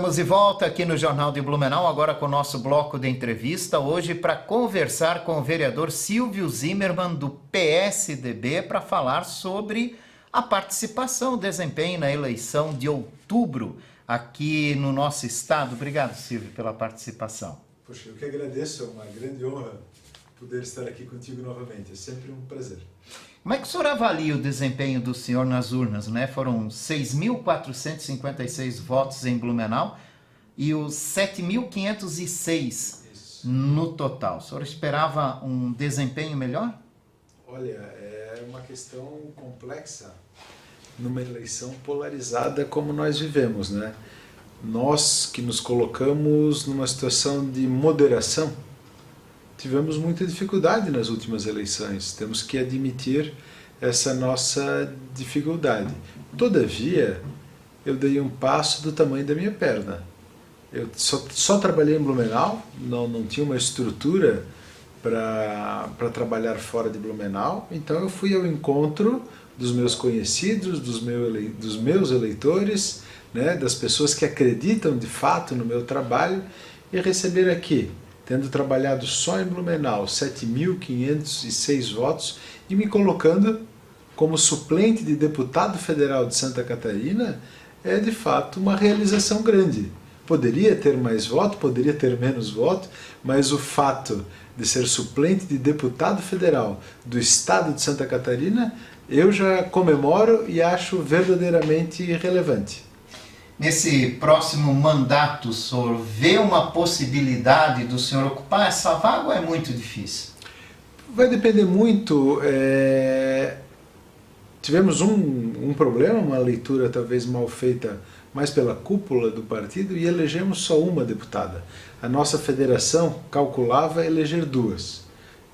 Estamos de volta aqui no Jornal de Blumenau, agora com o nosso bloco de entrevista, hoje para conversar com o vereador Silvio Zimmermann, do PSDB, para falar sobre a participação, o desempenho na eleição de outubro aqui no nosso estado. Obrigado, Silvio, pela participação. Poxa, eu que agradeço, é uma grande honra poder estar aqui contigo novamente, é sempre um prazer. Como é que o senhor avalia o desempenho do senhor nas urnas, né? Foram 6.456 votos em Blumenau e os 7.506 no total. O senhor esperava um desempenho melhor? Olha, é uma questão complexa numa eleição polarizada como nós vivemos, né? Nós que nos colocamos numa situação de moderação, tivemos muita dificuldade nas últimas eleições, temos que admitir essa nossa dificuldade. Todavia, eu dei um passo do tamanho da minha perna. Eu só trabalhei em Blumenau, não tinha uma estrutura para trabalhar fora de Blumenau, então eu fui ao encontro dos meus conhecidos, dos meus eleitores, né, das pessoas que acreditam de fato no meu trabalho, e receber aqui, tendo trabalhado só em Blumenau, 7.506 votos, e me colocando como suplente de deputado federal de Santa Catarina, é de fato uma realização grande. Poderia ter mais voto, poderia ter menos voto, mas o fato de ser suplente de deputado federal do estado de Santa Catarina, eu já comemoro e acho verdadeiramente relevante. Nesse próximo mandato, o senhor vê uma possibilidade do senhor ocupar essa vaga ou é muito difícil? Vai depender muito. Tivemos um problema, uma leitura talvez mal feita mais pela cúpula do partido, e elegemos só uma deputada. A nossa federação calculava eleger duas,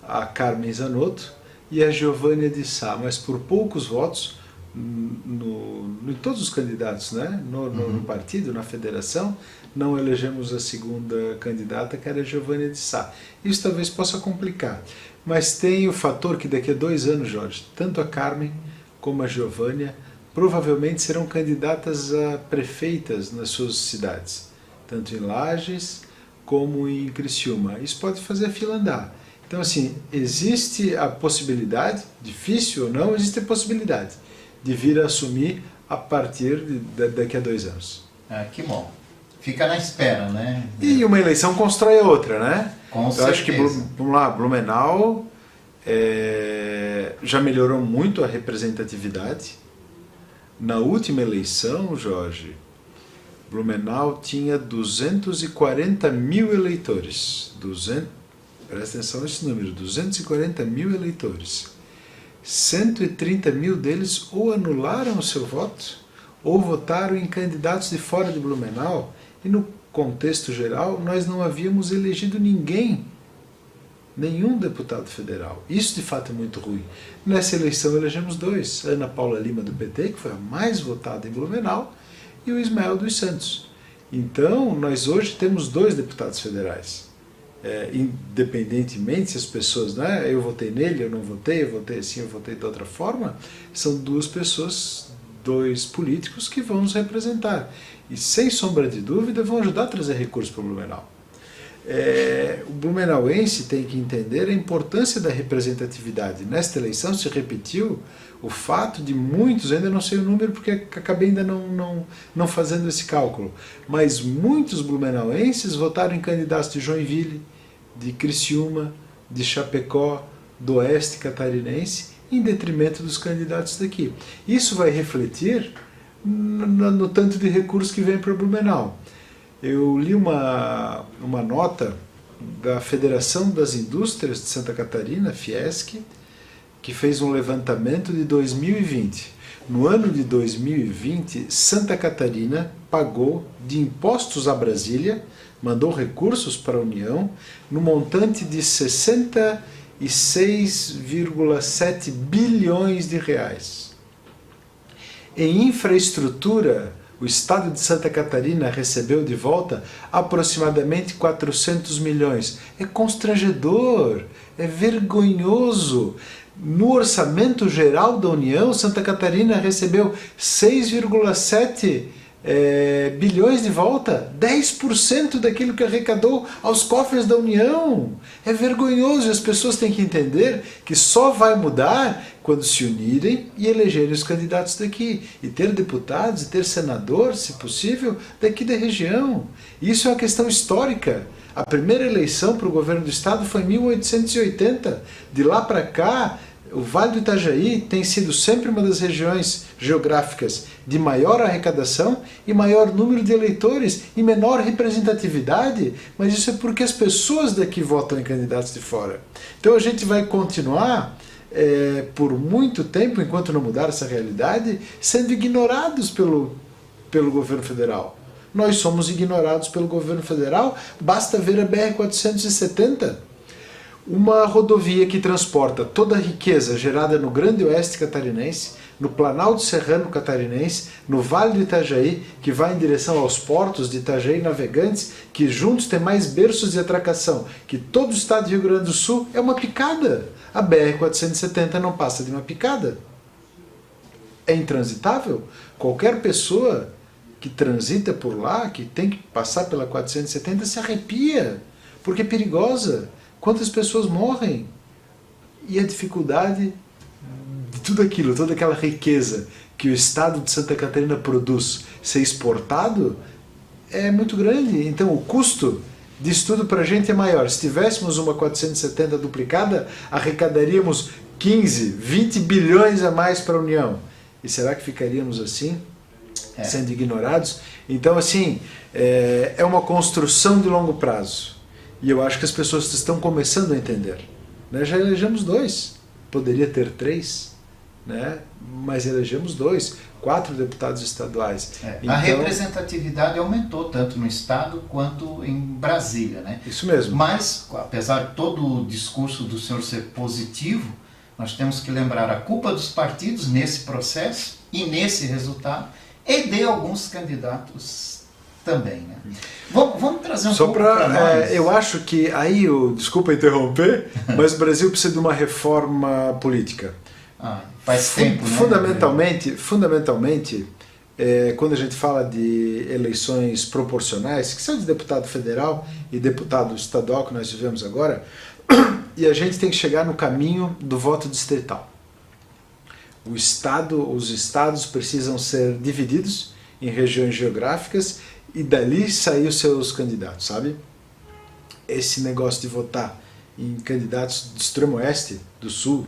a Carmen Zanotto e a Giovânia de Sá, mas por poucos votos, em todos os candidatos, né? No partido, na federação, não elegemos a segunda candidata, que era a Giovânia de Sá. Isso talvez possa complicar, mas tem o fator que daqui a 2 anos, Jorge, tanto a Carmen como a Giovânia provavelmente serão candidatas a prefeitas nas suas cidades, tanto em Lages como em Criciúma. Isso pode fazer a fila andar. Então, assim, existe a possibilidade, difícil ou não, existe a possibilidade de vir a assumir a partir daqui a 2 anos. Ah, que bom. Fica na espera, né? E uma eleição constrói a outra, né? Com certeza. Eu acho que, vamos lá, Blumenau já melhorou muito a representatividade. Na última eleição, Jorge, Blumenau tinha 240 mil eleitores. Presta atenção nesse número, 240 mil eleitores. 130 mil deles ou anularam o seu voto, ou votaram em candidatos de fora de Blumenau, e no contexto geral nós não havíamos elegido ninguém, nenhum deputado federal. Isso de fato é muito ruim. Nessa eleição elegemos 2, Ana Paula Lima do PT, que foi a mais votada em Blumenau, e o Ismael dos Santos. Então nós hoje temos 2 deputados federais. Independentemente se as pessoas, né, eu votei nele, eu votei assim, eu votei de outra forma, são 2 pessoas, 2 políticos que vão nos representar. E sem sombra de dúvida vão ajudar a trazer recursos para o Blumenau. O blumenauense tem que entender a importância da representatividade. Nesta eleição se repetiu o fato de muitos, ainda não sei o número porque acabei ainda não fazendo esse cálculo, mas muitos blumenauenses votaram em candidatos de Joinville, de Criciúma, de Chapecó, do oeste catarinense, em detrimento dos candidatos daqui. Isso vai refletir no tanto de recursos que vem para Blumenau. Eu li uma nota da Federação das Indústrias de Santa Catarina, Fiesc, que fez um levantamento de 2020. No ano de 2020, Santa Catarina pagou de impostos a Brasília, mandou recursos para a União, no montante de 66,7 bilhões de reais. Em infraestrutura, o estado de Santa Catarina recebeu de volta aproximadamente 400 milhões. É constrangedor, é vergonhoso. No orçamento geral da União, Santa Catarina recebeu 6,7 bilhões de volta, 10% daquilo que arrecadou aos cofres da União. É vergonhoso, e as pessoas têm que entender que só vai mudar quando se unirem e elegerem os candidatos daqui, e ter deputados, e ter senador, se possível, daqui da região. Isso é uma questão histórica. A primeira eleição para o governo do estado foi em 1880. De lá para cá, o Vale do Itajaí tem sido sempre uma das regiões geográficas de maior arrecadação e maior número de eleitores e menor representatividade, mas isso é porque as pessoas daqui votam em candidatos de fora. Então a gente vai continuar por muito tempo, enquanto não mudar essa realidade, sendo ignorados pelo governo federal. Nós somos ignorados pelo governo federal, basta ver a BR-470. Uma rodovia que transporta toda a riqueza gerada no Grande Oeste catarinense, no Planalto Serrano catarinense, no Vale do Itajaí, que vai em direção aos portos de Itajaí e Navegantes, que juntos têm mais berços de atracação que todo o estado do Rio Grande do Sul, é uma picada. A BR-470 não passa de uma picada. É intransitável. Qualquer pessoa que transita por lá, que tem que passar pela 470, se arrepia, porque é perigosa. Quantas pessoas morrem? E a dificuldade de tudo aquilo, toda aquela riqueza que o estado de Santa Catarina produz ser exportado é muito grande. Então o custo disso tudo para a gente é maior. Se tivéssemos uma 470 duplicada, arrecadaríamos 15, 20 bilhões a mais para a União. E será que ficaríamos assim, sendo ignorados? Então assim, é uma construção de longo prazo. E eu acho que as pessoas estão começando a entender. Né? Já elegemos 2, poderia ter 3, né? Mas elegemos 2, 4 deputados estaduais. Então, a representatividade aumentou tanto no estado quanto em Brasília. Né? Isso mesmo. Mas, apesar de todo o discurso do senhor ser positivo, nós temos que lembrar a culpa dos partidos nesse processo e nesse resultado e de alguns candidatos também, né? Vamos trazer um pouco para nós. Eu acho que aí, desculpa interromper, mas o Brasil precisa de uma reforma política. Faz tempo, né? Fundamentalmente, quando a gente fala de eleições proporcionais, que são de deputado federal e deputado estadual que nós vivemos agora, e a gente tem que chegar no caminho do voto distrital. Os estados precisam ser divididos em regiões geográficas e dali sair os seus candidatos, sabe? Esse negócio de votar em candidatos do extremo oeste, do sul,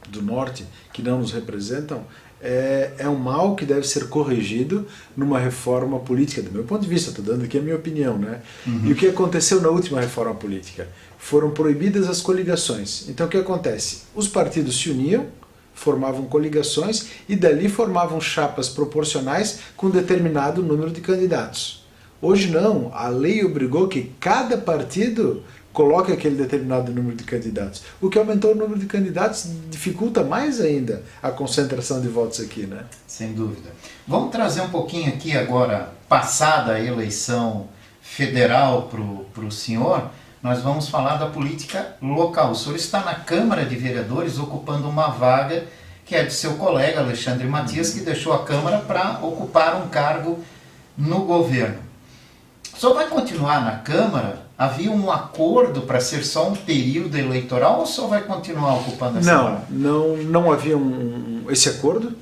do norte, que não nos representam, é um mal que deve ser corrigido numa reforma política, do meu ponto de vista. Estou dando aqui a minha opinião, né? Uhum. E o que aconteceu na última reforma política? Foram proibidas as coligações. Então o que acontece? Os partidos se uniam, formavam coligações e dali formavam chapas proporcionais com determinado número de candidatos. Hoje não, a lei obrigou que cada partido coloque aquele determinado número de candidatos. O que aumentou o número de candidatos dificulta mais ainda a concentração de votos aqui, né? Sem dúvida. Vamos trazer um pouquinho aqui agora, passada a eleição federal para o senhor, nós vamos falar da política local. O senhor está na Câmara de Vereadores ocupando uma vaga que é de seu colega Alexandre Matias, que deixou a Câmara para ocupar um cargo no governo. O senhor vai continuar na Câmara? Havia um acordo para ser só um período eleitoral ou o senhor vai continuar ocupando essa vaga? Não havia esse acordo.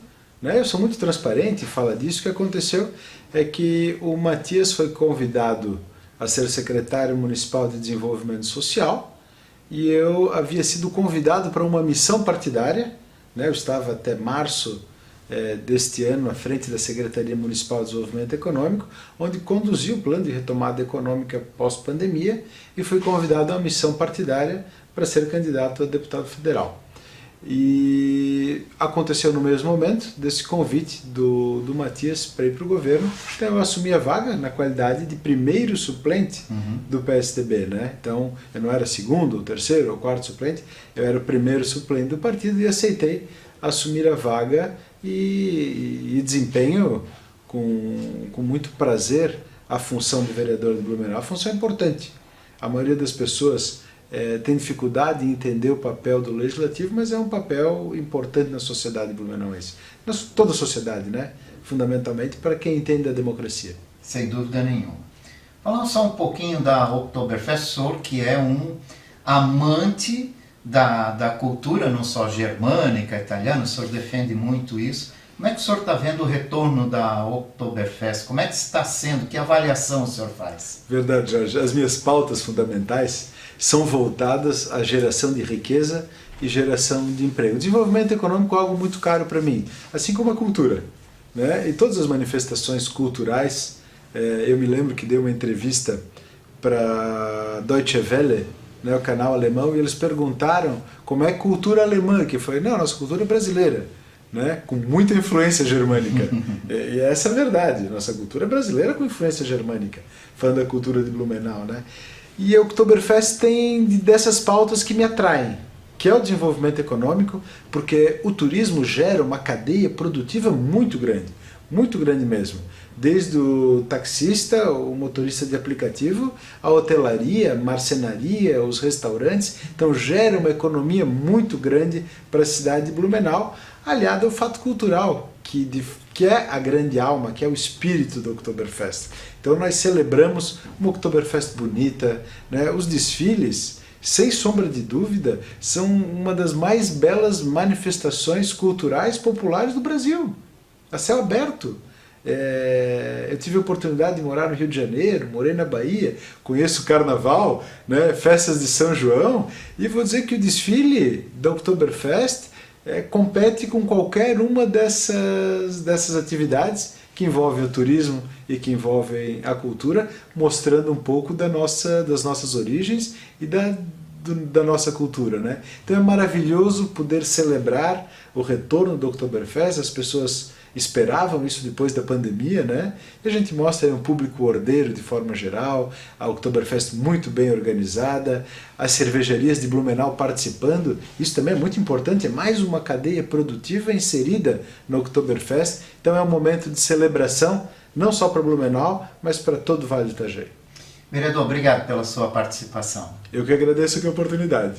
Né? Eu sou muito transparente e falo disso. O que aconteceu é que o Matias foi convidado a ser secretário municipal de desenvolvimento social e eu havia sido convidado para uma missão partidária, né? Eu estava até março deste ano à frente da Secretaria Municipal de Desenvolvimento Econômico, onde conduzi o plano de retomada econômica pós-pandemia e fui convidado a uma missão partidária para ser candidato a deputado federal. E aconteceu no mesmo momento desse convite do Matias para ir para o governo, então eu assumi a vaga na qualidade de primeiro suplente do PSDB, né? Então eu não era segundo, ou terceiro, ou quarto suplente, eu era o primeiro suplente do partido e aceitei assumir a vaga e desempenho com muito prazer a função de vereador de Blumenau. A função é importante. A maioria das pessoas tem dificuldade em entender o papel do legislativo, mas é um papel importante na sociedade blumenauense. Toda a sociedade, né? Fundamentalmente para quem entende a democracia. Sem dúvida nenhuma. Falando só um pouquinho da Oktoberfest, o senhor que é um amante da cultura, não só germânica, italiana, o senhor defende muito isso. Como é que o senhor está vendo o retorno da Oktoberfest? Como é que está sendo? Que avaliação o senhor faz? Verdade, Jorge. As minhas pautas fundamentais são voltadas à geração de riqueza e geração de emprego. O desenvolvimento econômico é algo muito caro para mim, assim como a cultura, né? E todas as manifestações culturais, eu me lembro que dei uma entrevista para Deutsche Welle, né, o canal alemão, e eles perguntaram como é a cultura alemã, que eu falei, não, nossa cultura é brasileira, né, com muita influência germânica. E essa é a verdade, nossa cultura é brasileira com influência germânica, falando da cultura de Blumenau, né? E a Oktoberfest tem dessas pautas que me atraem, que é o desenvolvimento econômico, porque o turismo gera uma cadeia produtiva muito grande mesmo. Desde o taxista, o motorista de aplicativo, a hotelaria, a marcenaria, os restaurantes. Então gera uma economia muito grande para a cidade de Blumenau, aliado ao fato cultural, que é a grande alma, que é o espírito do Oktoberfest. Então nós celebramos uma Oktoberfest bonita, né? Os desfiles, sem sombra de dúvida, são uma das mais belas manifestações culturais populares do Brasil, a céu aberto. Eu tive a oportunidade de morar no Rio de Janeiro, morei na Bahia, conheço o Carnaval, né, festas de São João, e vou dizer que o desfile da Oktoberfest compete com qualquer uma dessas atividades que envolvem o turismo e que envolvem a cultura, mostrando um pouco das nossas origens e da nossa cultura, né? Então é maravilhoso poder celebrar o retorno do Oktoberfest. As pessoas esperavam isso depois da pandemia, né? E a gente mostra aí um público ordeiro de forma geral, a Oktoberfest muito bem organizada, as cervejarias de Blumenau participando. Isso também é muito importante, é mais uma cadeia produtiva inserida no Oktoberfest. Então é um momento de celebração, não só para Blumenau, mas para todo o Vale do Itajaí. Vereador, obrigado pela sua participação. Eu que agradeço a oportunidade.